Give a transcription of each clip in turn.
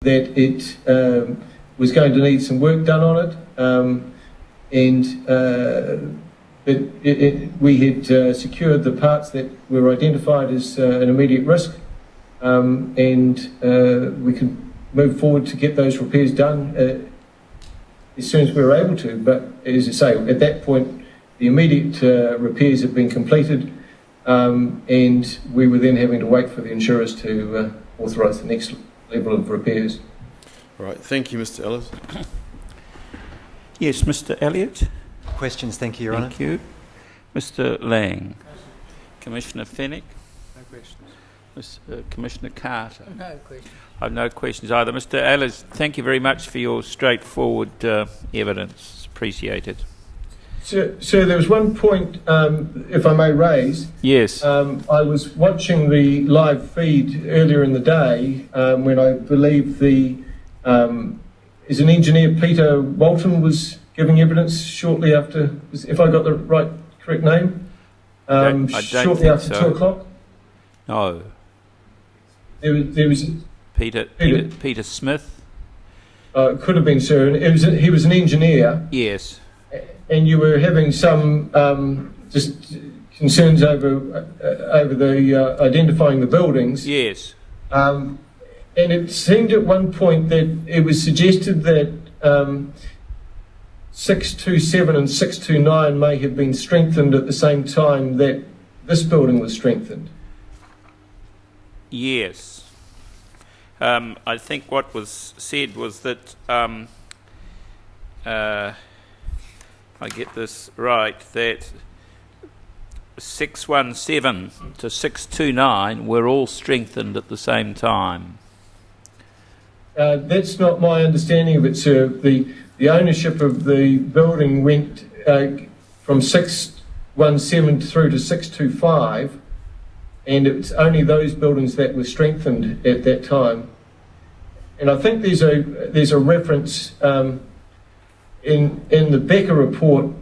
that it was going to need some work done on it, but we had secured the parts that were identified as an immediate risk, and we could move forward to get those repairs done as soon as we were able to. But as I say, at that point, the immediate repairs had been completed, and we were then having to wait for the insurers to authorise the next level of repairs. Right, thank you, Mr. Ehlers. Yes, Mr. Elliott. Questions, thank you, Your Honour. Thank you. Mr. Lang. Commissioner Fenwick. No questions. Commissioner Carter. No questions. I have no questions either. Mr. Ehlers, thank you very much for your straightforward evidence. It's appreciated. So there was one point, if I may raise. Yes. I was watching the live feed earlier in the day when I believe is an engineer, Peter Walton, was giving evidence shortly after, if I got the correct name, I don't shortly after so. 2 o'clock. No. There was Peter Smith. It could have been, sir. He was an engineer. Yes. And you were having some just concerns over the identifying the buildings. Yes. And it seemed at one point that it was suggested that 627 and 629 may have been strengthened at the same time that this building was strengthened. Yes. I think what was said was that, I get this right, that 617 to 629 were all strengthened at the same time. That's not my understanding of it, sir. The ownership of the building went from 617 through to 625, and it's only those buildings that were strengthened at that time. And I think there's a reference in the Becker report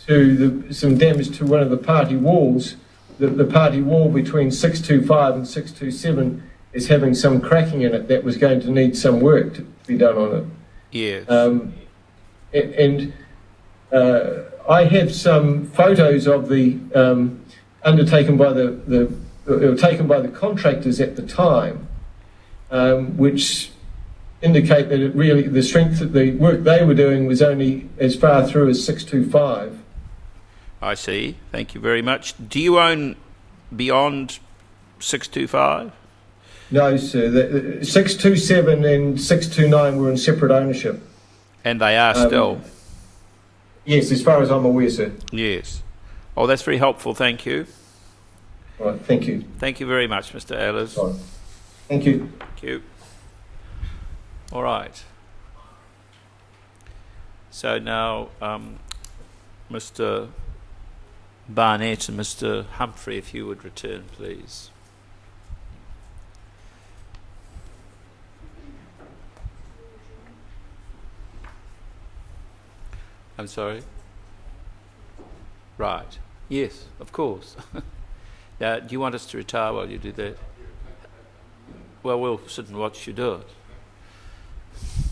to some damage to one of the party walls. The party wall between 625 and 627 is having some cracking in it that was going to need some work to be done on it. Yes. I have some photos of the undertaken by taken by the contractors at the time, which indicate that it really, the strength of the work they were doing was only as far through as 625. I see. Thank you very much. Do you own beyond 625? No, sir. The 627 and 629 were in separate ownership. And they are still? Yes, as far as I'm aware, sir. Yes. Oh, that's very helpful. Thank you. Right, thank you. Thank you very much, Mr. Ehlers. Right. Thank you. Thank you. All right. So now, Mr. Barnett and Mr. Humphrey, if you would return, please. I'm sorry? Right. Yes, of course. Now, do you want us to retire while you do that? Well, we'll sit and watch you do it.